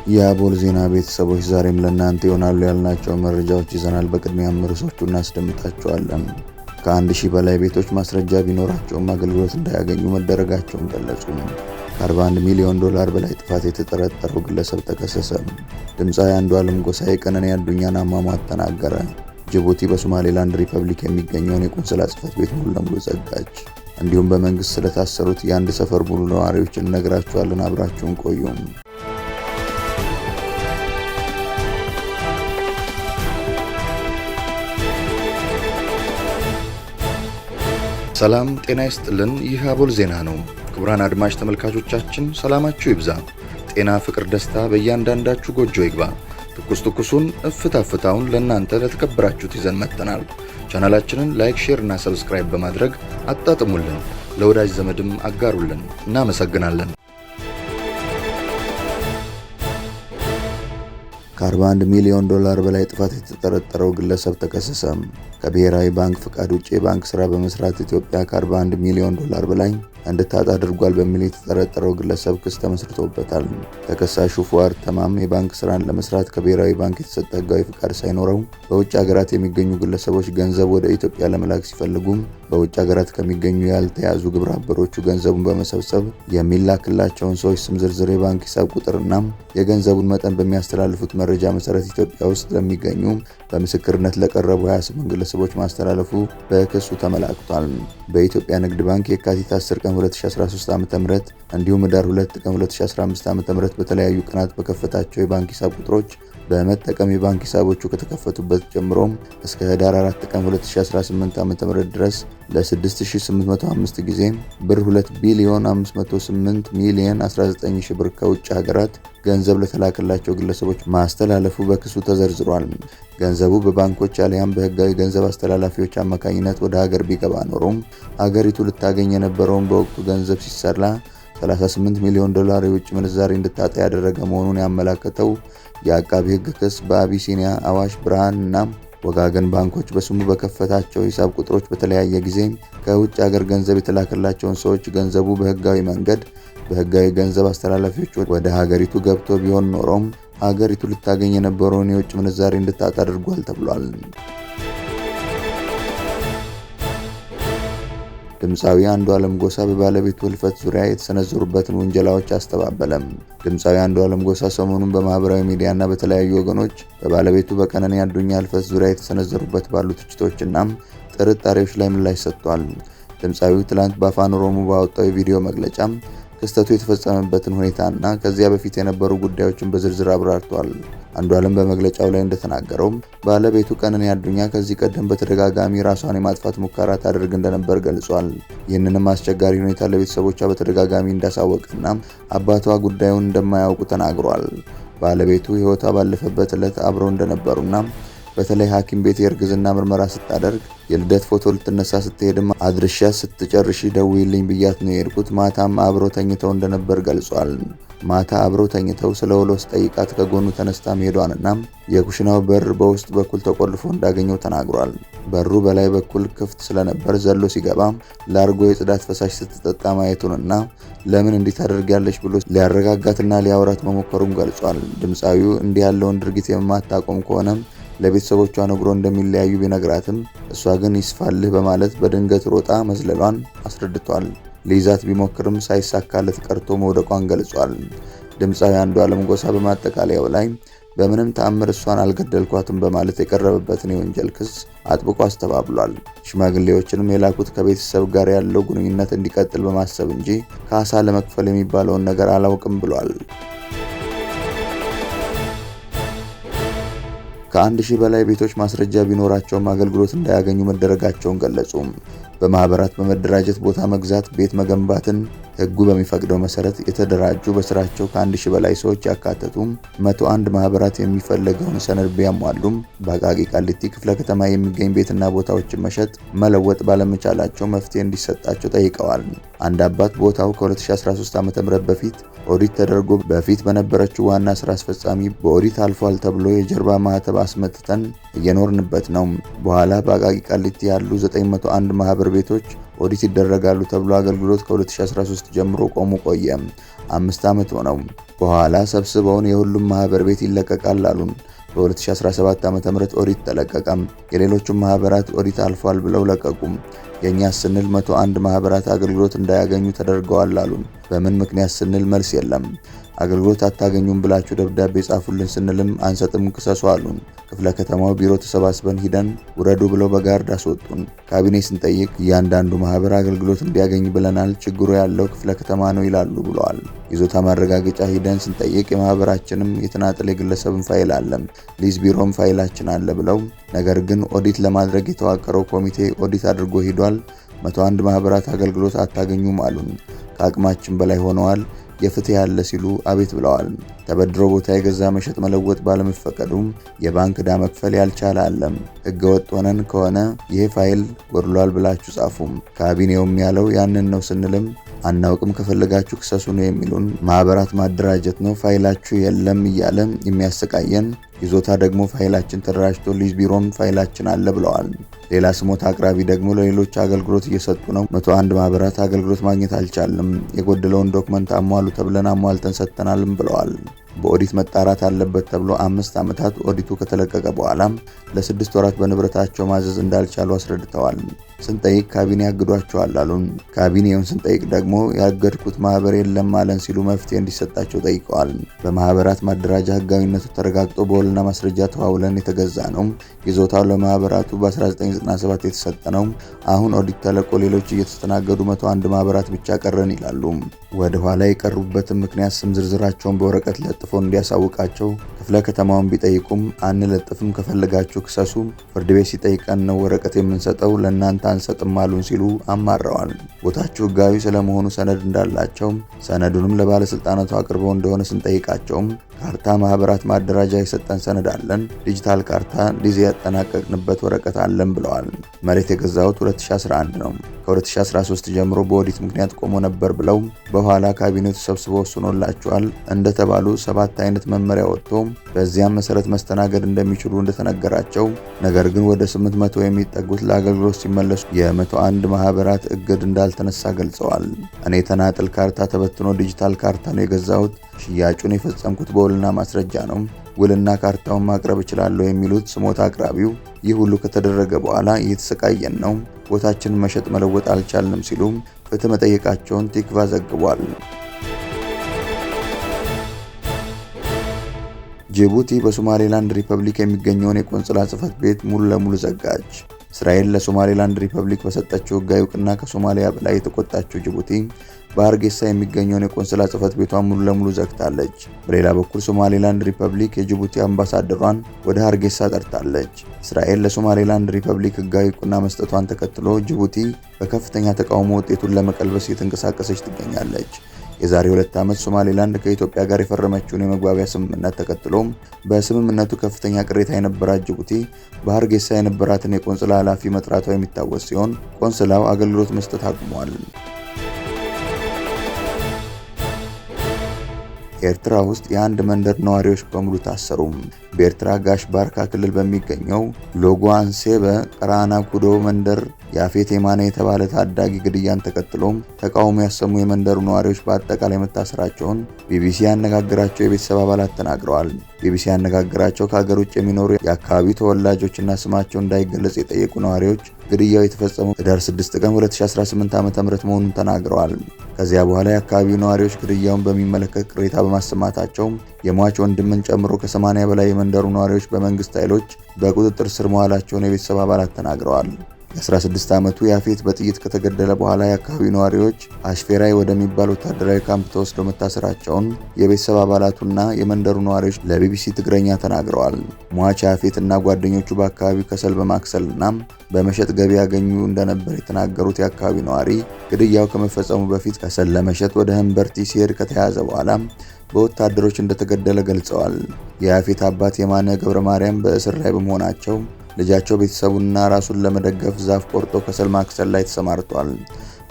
የአቦል ዜና ቤተሰቦች ዛሬም ለእናንተ ይሆናሉ ያልናቸው መረጃዎች ይዘናል። በቅድሚያም ርዕሶቹን እናስደምጣቸዋለን። ከ1000 በላይ ቤቶች ማስረጃ ቢኖራቸውም አገልግሎት እንዳያገኙ መደረጋቸውን ገለጹ። ከ41 ሚሊዮን ዶላር በላይ ጥፋት የተጠረጠረው ግለሰብ ተከሰሰ። ድምፃዊ አንዱዓለም ጎሳዬ ቀነኒ አዱኛን አሟሟት ተናገረ። ጅቡቲ በሶማሌላንድ ሪፐብሊክ የሚገኘውን የቆንስላ ጽሕፈት ቤት ሙሉ ለሙሉ ዘጋች። እንዲሁም በመንግስት ስለታሰሩት የአንድ ሰፈር ሙሉ ነዋሪዎች እንነግራችኋለን። አብራችሁን ቆዩም። ሰላም ጤና ይስጥልን። ይህ አቦል ዜና ነው። ክቡራን አድማጭ ተመልካቾቻችን ሰላማችሁ ይብዛ፣ ጤና፣ ፍቅር፣ ደስታ በእያንዳንዳችሁ ጎጆ ይግባ። ትኩሱን እፍታ ፍታውን ለእናንተ ለተከበራችሁት ይዘን መጥተናል። ቻናላችንን ላይክ፣ ሼር እና ሰብስክራይብ በማድረግ አጣጥሙልን፣ ለወዳጅ ዘመድም አጋሩልን። እናመሰግናለን። ከ41 ሚሊዮን ዶላር በላይ ጥፋት የተጠረጠረው ግለሰብ ተከሰሰ። ከብሔራዊ ባንክ ፍቃድ ውጭ የባንክ ስራ በመስራት ኢትዮጵያ ከ41 ሚሊዮን ዶላር በላይ እንድታጣ አድርጓል በሚል የተጠረጠረው ግለሰብ ክስ ተመስርቶበታል። ተከሳሹ ፉአድ ተማም የባንክ ስራን ለመስራት ከብሔራዊ ባንክ የተሰጠ ህጋዊ ፍቃድ ሳይኖረው በውጭ ሀገራት የሚገኙ ግለሰቦች ገንዘብ ወደ ኢትዮጵያ ለመላክ ሲፈልጉ በውጭ ሀገራት ከሚገኙ ያልተያዙ ግብረ አበሮቹ ገንዘቡን በመሰብሰብ የሚላክላቸውን ሰዎች ስም ዝርዝር፣ የባንክ ሂሳብ ቁጥርና የገንዘቡን መጠን በሚያስተላልፉት መረጃ መሰረት ኢትዮጵያ ውስጥ ለሚገኙ በምስክርነት ለቀረቡ 28 ግለሰቦች ማስተላለፉ በክሱ ተመላክቷል። በኢትዮጵያ ንግድ ባንክ የካቲት 10 ቀን 2013 ዓ.ም እንዲሁም ህዳር 2 ቀን 2015 ዓ.ም በተለያዩ ቀናት በከፈታቸው የባንክ ሂሳብ ቁጥሮች በመጠቀም የባንክ ሂሳቦቹ ከተከፈቱበት ጀምሮ እስከ ህዳር 4 ቀን 2018 ዓ.ም ድረስ ለ6805 ጊዜ ብር 2 ቢሊዮን 508 ሚሊዮን 19 ሺህ ብር ከውጭ ሀገራት ገንዘብ ለተላከላቸው ግለሰቦች ማስተላለፉ በክሱ ተዘርዝሯል። ገንዘቡ በባንኮች አሊያም በህጋዊ ገንዘብ አስተላላፊዎች አማካኝነት ወደ ሀገር ቢገባ ኖሮም ሀገሪቱ ልታገኝ የነበረውን በወቅቱ ገንዘብ ሲሰላ 38 ሚሊዮን ዶላር የውጭ ምንዛሬ እንድታጣ ያደረገ መሆኑን ያመለከተው የአቃቢ ህግ ክስ በአቢሲኒያ፣ አዋሽ፣ ብርሃን እና ወጋገን ባንኮች በስሙ በከፈታቸው ሂሳብ ቁጥሮች በተለያየ ጊዜ ከውጭ ሀገር ገንዘብ የተላከላቸውን ሰዎች ገንዘቡ በህጋዊ መንገድ በህጋዊ ገንዘብ አስተላላፊዎች ወደ ሀገሪቱ ገብቶ ቢሆን ኖሮም ሀገሪቱ ልታገኝ የነበረውን የውጭ ምንዛሬ እንድታጣ አድርጓል ተብሏል። ድምፃዊ አንዱዓለም ጎሳ በባለቤቱ ህልፈት ዙሪያ የተሰነዘሩበትን ውንጀላዎች አስተባበለም። ድምፃዊ አንዱዓለም ጎሳ ሰሞኑን በማህበራዊ ሚዲያና በተለያዩ ወገኖች በባለቤቱ በቀነኒ አዱኛ ህልፈት ዙሪያ የተሰነዘሩበት ባሉ ትችቶችና ጥርጣሬዎች ላይ ምላሽ ሰጥቷል። ድምፃዊው ትላንት በአፋን ኦሮሞ ባወጣው የቪዲዮ መግለጫ ክስተቱ የተፈጸመበትን ሁኔታና ከዚያ በፊት የነበሩ ጉዳዮችን በዝርዝር አብራርቷል። አንዱዓለም በመግለጫው ላይ እንደተናገረው ባለቤቱ ቀነኒ አዱኛ ከዚህ ቀደም በተደጋጋሚ ራሷን የማጥፋት ሙከራ ታደርግ እንደነበር ገልጿል። ይህንንም አስቸጋሪ ሁኔታ ለቤተሰቦቿ በተደጋጋሚ እንዳሳወቀና አባቷ ጉዳዩን እንደማያውቁ ተናግሯል። ባለቤቱ ህይወቷ ባለፈበት ዕለት አብረው እንደነበሩና በተለይ ሐኪም ቤት የእርግዝና ምርመራ ስታደርግ የልደት ፎቶ ልትነሳ ስትሄድም አድርሻ ስትጨርሺ ደውይልኝ ብያት ነው የሄድኩት። ማታም አብረው ተኝተው እንደነበር ገልጿል። ማታ አብረው ተኝተው ስለ ውሎ ስጠይቃት ከጎኑ ተነስታ መሄዷንና የኩሽናው በር በውስጥ በኩል ተቆልፎ እንዳገኘው ተናግሯል። በሩ በላይ በኩል ክፍት ስለነበር ዘሎ ሲገባ ላርጎ የጽዳት ፈሳሽ ስትጠጣ ማየቱንና ለምን እንዲህ ታደርጊያለሽ ብሎ ሊያረጋጋትና ሊያወራት መሞከሩን ገልጿል። ድምፃዊው እንዲህ ያለውን ድርጊት የማታቆም ከሆነ ለቤተሰቦቿ ነግሮ እንደሚለያዩ ቢነግራትም እሷ ግን ይስፋልህ በማለት በድንገት ሮጣ መዝለሏን አስረድቷል። ሊይዛት ቢሞክርም ሳይሳካለት ቀርቶ መውደቋን ገልጿል። ድምፃዊ አንዱዓለም ጎሳ በማጠቃለያው ላይ በምንም ተአምር እሷን አልገደልኳትም በማለት የቀረበበትን የወንጀል ክስ አጥብቆ አስተባብሏል። ሽማግሌዎችንም የላኩት ከቤተሰብ ጋር ያለው ግንኙነት እንዲቀጥል በማሰብ እንጂ ካሳ ለመክፈል የሚባለውን ነገር አላውቅም ብሏል። ከ1000 በላይ ቤቶች ማስረጃ ቢኖራቸውም አገልግሎት እንዳያገኙ መደረጋቸውን ገለጹ። በማህበራት በመደራጀት ቦታ መግዛት፣ ቤት መገንባትን ህጉ በሚፈቅደው መሰረት የተደራጁ በስራቸው ከ1000 በላይ ሰዎች ያካተቱ 101 ማህበራት የሚፈለገውን ሰነድ ቢያሟሉም በአቃቂ ቃሊቲ ክፍለ ከተማ የሚገኝ ቤትና ቦታዎችን መሸጥ መለወጥ ባለመቻላቸው መፍትሄ እንዲሰጣቸው ጠይቀዋል። አንድ አባት ቦታው ከ2013 ዓ.ም በፊት ኦዲት ተደርጎ በፊት በነበረችው ዋና ስራ አስፈጻሚ በኦዲት አልፏል ተብሎ የጀርባ ማህተብ አስመትተን እየኖርንበት ነው። በኋላ በአቃቂ ቃሊቲ ያሉ 901 ማህበር ቤቶች ኦዲት ይደረጋሉ ተብሎ አገልግሎት ከ2013 ጀምሮ ቆሞ ቆየ። 5 ዓመት ሆነው። በኋላ ሰብስበውን የሁሉም ማህበር ቤት ይለቀቃል አሉን። በ2017 ዓ.ም ኦዲት ተለቀቀ። የሌሎቹም ማህበራት ኦዲት አልፏል ብለው ለቀቁ። የኛ ስንል 101 ማህበራት አገልግሎት እንዳያገኙ ተደርገዋል አሉን። በምን ምክንያት ስንል መልስ የለም። አገልግሎት አታገኙም ብላችሁ ደብዳቤ ጻፉልን ስንልም አንሰጥም ክሰሱ አሉን። ክፍለ ከተማው ቢሮ ተሰባስበን ሂደን ውረዱ ብለው በጋርድ አስወጡን። ካቢኔ ስንጠይቅ እያንዳንዱ ማህበር አገልግሎት እንዲያገኝ ብለናል፣ ችግሩ ያለው ክፍለ ከተማ ነው ይላሉ ብለዋል። ይዞታ ማረጋገጫ ሂደን ስንጠይቅ የማህበራችንም የተናጠል የግለሰብን ፋይል አለ፣ ሊዝ ቢሮም ፋይላችን አለ ብለው፣ ነገር ግን ኦዲት ለማድረግ የተዋቀረው ኮሚቴ ኦዲት አድርጎ ሂዷል። 101 ማህበራት አገልግሎት አታገኙም አሉን። ከአቅማችን በላይ ሆነዋል፣ የፍትህ ያለ ሲሉ አቤት ብለዋል። ተበድሮ ቦታ የገዛ መሸጥ መለወጥ ባለመፈቀዱም የባንክ ዕዳ መክፈል ያልቻለ አለም። ህገወጥ ሆነን ከሆነ ይሄ ፋይል ጎድሏል ብላችሁ ጻፉም። ካቢኔውም ያለው ያንን ነው ስንልም አናውቅም ከፈለጋችሁ ክሰሱ ነው የሚሉን። ማህበራት ማደራጀት ነው ፋይላችሁ የለም እያለ የሚያሰቃየን፣ ይዞታ ደግሞ ፋይላችን ተደራጅቶ ሊዝ ቢሮም ፋይላችን አለ ብለዋል። ሌላ ስሞታ አቅራቢ ደግሞ ለሌሎች አገልግሎት እየሰጡ ነው፣ 101 ማህበራት አገልግሎት ማግኘት አልቻለም፣ የጎደለውን ዶክመንት አሟሉ ተብለን አሟልተን ሰጥተናልም ብለዋል። በኦዲት መጣራት አለበት ተብሎ 5 ዓመታት ኦዲቱ ከተለቀቀ በኋላ ለ6 ወራት በንብረታቸው ማዘዝ እንዳልቻሉ አስረድተዋል። ስንጠይቅ ካቢኔ ያግዷቸዋል አሉን። ካቢኔውን ስንጠይቅ ደግሞ ያገድኩት ማህበር የለም አለን ሲሉ መፍትሄ እንዲሰጣቸው ጠይቀዋል። በማህበራት ማደራጃ ህጋዊነቱ ተረጋግጦ በወልና ማስረጃ ተዋውለን የተገዛ ነው። ይዞታው ለማህበራቱ በ1997 የተሰጠ ነው። አሁን ኦዲት ተለቆ ሌሎች እየተስተናገዱ 101 ማህበራት ብቻ ቀረን ይላሉ። ወደ ኋላ የቀሩበትን ምክንያት ስም ዝርዝራቸውን በወረቀት ለጥፎ እንዲያሳውቃቸው ክፍለ ከተማውን ቢጠይቁም አንለጥፍም፣ ከፈለጋችሁ ክሰሱ፣ ፍርድ ቤት ሲጠይቀን ነው ወረቀት የምንሰጠው፣ ለእናንተ አንሰጥም አሉን ሲሉ አማረዋል። ቦታችሁ ህጋዊ ስለመሆኑ ሰነድ እንዳላቸው ሰነዱንም ለባለስልጣናቱ አቅርበው እንደሆነ ስንጠይቃቸውም ካርታ ማህበራት ማደራጃ የሰጠን ሰነድ አለን፣ ዲጂታል ካርታ ሊዝ ያጠናቀቅንበት ወረቀት አለን ብለዋል። መሬት የገዛሁት 2011 ነው። ከ2013 ጀምሮ በኦዲት ምክንያት ቆሞ ነበር ብለው በኋላ ካቢኔው ተሰብስቦ ወስኖላቸዋል እንደተባሉ 7 አይነት መመሪያ ወጥቶ በዚያም መሰረት መስተናገድ እንደሚችሉ እንደተነገራቸው፣ ነገር ግን ወደ 800 የሚጠጉት ለአገልግሎት ሲመለሱ የ101 ማህበራት እግድ እንዳልተነሳ ገልጸዋል። እኔ ተናጥል ካርታ ተበትኖ ዲጂታል ካርታ ነው የገዛሁት፣ ሽያጩን የፈጸምኩት በውልና ማስረጃ ነው፣ ውልና ካርታውን ማቅረብ እችላለሁ የሚሉት ስሞታ አቅራቢው ይህ ሁሉ ከተደረገ በኋላ እየተሰቃየን ነው፣ ቦታችንን መሸጥ መለወጥ አልቻልንም ሲሉ ፍትህ መጠየቃቸውን ቲክቫ ዘግቧል። ጅቡቲ በሶማሌላንድ ሪፐብሊክ የሚገኘውን የቆንስላ ጽሕፈት ቤት ሙሉ ለሙሉ ዘጋች። እስራኤል ለሶማሌላንድ ሪፐብሊክ በሰጠችው ሕጋዊ እውቅና ከሶማሊያ በላይ የተቆጣችው ጅቡቲ በሀርጌሳ የሚገኘውን የቆንስላ ጽሕፈት ቤቷን ሙሉ ለሙሉ ዘግታለች። በሌላ በኩል ሶማሌላንድ ሪፐብሊክ የጅቡቲ አምባሳደሯን ወደ ሀርጌሳ ጠርታለች። እስራኤል ለሶማሌላንድ ሪፐብሊክ ሕጋዊ እውቅና መስጠቷን ተከትሎ ጅቡቲ በከፍተኛ ተቃውሞ ውጤቱን ለመቀልበስ እየተንቀሳቀሰች ትገኛለች። የዛሬ 2 ዓመት ሶማሌላንድ ከኢትዮጵያ ጋር የፈረመችውን የመግባቢያ ስምምነት ተከትሎ በስምምነቱ ከፍተኛ ቅሬታ የነበራት ጅቡቲ በሀርጌሳ የነበራትን የቆንስላ ኃላፊ መጥራቷ የሚታወስ ሲሆን ቆንስላው አገልግሎት መስጠት አቁሟል። ኤርትራ ውስጥ የአንድ መንደር ነዋሪዎች በሙሉ ታሰሩ። በኤርትራ ጋሽ ባርካ ክልል በሚገኘው ሎጎ አንሴበ ቀራና ኩዶ መንደር ያፌት የማነ የተባለ ታዳጊ ግድያን ተከትሎ ተቃውሞ ያሰሙ የመንደሩ ነዋሪዎች በአጠቃላይ መታሰራቸውን ቢቢሲ ያነጋገራቸው የቤተሰብ አባላት ተናግረዋል። ቢቢሲ ያነጋገራቸው ከሀገር ውጭ የሚኖሩ የአካባቢው ተወላጆችና ስማቸው እንዳይገለጽ የጠየቁ ነዋሪዎች ግድያው የተፈጸመው ህዳር 6 ቀን 2018 ዓ.ም መሆኑን ተናግረዋል። ከዚያ በኋላ የአካባቢው ነዋሪዎች ግድያውን በሚመለከት ቅሬታ በማሰማታቸው የሟች ወንድምን ጨምሮ ከ80 በላይ የመንደሩ ነዋሪዎች በመንግስት ኃይሎች በቁጥጥር ስር መዋላቸውን የቤተሰብ አባላት ተናግረዋል። የ16 ዓመቱ ያፌት በጥይት ከተገደለ በኋላ የአካባቢው ነዋሪዎች አሽፌራይ ወደሚባል ወታደራዊ ካምፕ ተወስደው መታሰራቸውን የቤተሰብ አባላቱና የመንደሩ ነዋሪዎች ለቢቢሲ ትግረኛ ተናግረዋል። ሟች ያፌት እና ጓደኞቹ በአካባቢው ከሰል በማክሰልና በመሸጥ ገቢ ያገኙ እንደነበር የተናገሩት የአካባቢው ነዋሪ ግድያው ከመፈጸሙ በፊት ከሰል ለመሸጥ ወደ ህንበርቲ ሲሄድ ከተያዘ በኋላ በወታደሮች እንደተገደለ ገልጸዋል። የያፌት አባት የማነ ገብረ ማርያም በእስር ላይ በመሆናቸው ልጃቸው ቤተሰቡንና ራሱን ለመደገፍ ዛፍ ቆርጦ ከሰል ማክሰል ላይ ተሰማርቷል።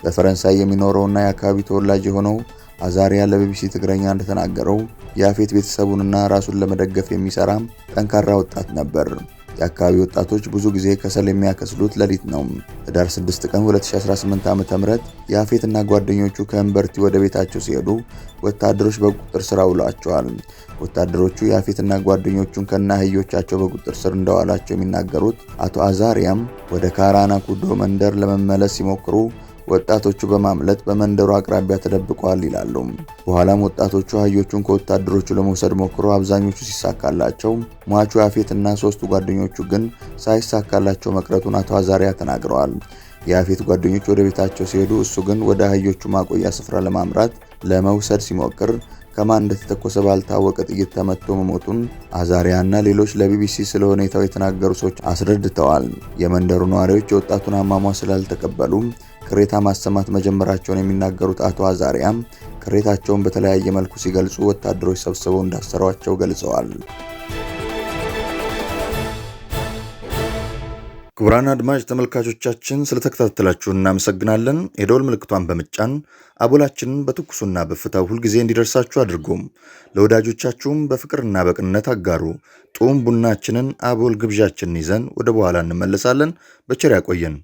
በፈረንሳይ የሚኖረውና የአካባቢው ተወላጅ የሆነው አዛሪያ ለቢቢሲ ትግረኛ እንደተናገረው ያፌት ቤተሰቡንና ራሱን ለመደገፍ የሚሰራ ጠንካራ ወጣት ነበር። የአካባቢ ወጣቶች ብዙ ጊዜ ከሰል የሚያከስሉት ሌሊት ነው። ህዳር 6 ቀን 2018 ዓ.ም ያፌትና ጓደኞቹ ከእምበርቲ ወደ ቤታቸው ሲሄዱ ወታደሮች በቁጥጥር ስር አውለዋቸዋል። ወታደሮቹ ያፌትና ጓደኞቹን ከነአህዮቻቸው በቁጥጥር ስር እንደዋላቸው የሚናገሩት አቶ አዛሪያም ወደ ካራና ኩዶ መንደር ለመመለስ ሲሞክሩ ወጣቶቹ በማምለጥ በመንደሩ አቅራቢያ ተደብቀዋል ይላሉ። በኋላም ወጣቶቹ አህዮቹን ከወታደሮቹ ለመውሰድ ሞክረው አብዛኞቹ ሲሳካላቸው፣ ሟቹ ያፌትና 3ቱ ጓደኞቹ ግን ሳይሳካላቸው መቅረቱን አቶ አዛሪያ ተናግረዋል። የያፌት ጓደኞች ወደ ቤታቸው ሲሄዱ እሱ ግን ወደ አህዮቹ ማቆያ ስፍራ ለማምራት ለመውሰድ ሲሞክር ከማን እንደተተኮሰ ባልታወቀ ጥይት ተመቶ መሞቱን አዛሪያና ሌሎች ለቢቢሲ ስለ ሁኔታው የተናገሩ ሰዎች አስረድተዋል። የመንደሩ ነዋሪዎች የወጣቱን አሟሟት ስላልተቀበሉ ቅሬታ ማሰማት መጀመራቸውን የሚናገሩት አቶ አዛሪያም ቅሬታቸውን በተለያየ መልኩ ሲገልጹ ወታደሮች ሰብስበው እንዳሰሯቸው ገልጸዋል። ክቡራን አድማጭ ተመልካቾቻችን ስለተከታተላችሁ እናመሰግናለን። የደወል ምልክቷን በመጫን አቦላችንን በትኩሱና በፍታው ሁልጊዜ እንዲደርሳችሁ አድርጉም። ለወዳጆቻችሁም በፍቅርና በቅንነት አጋሩ። ጡም ቡናችንን አቦል ግብዣችንን ይዘን ወደ በኋላ እንመለሳለን። በቸር ያቆየን።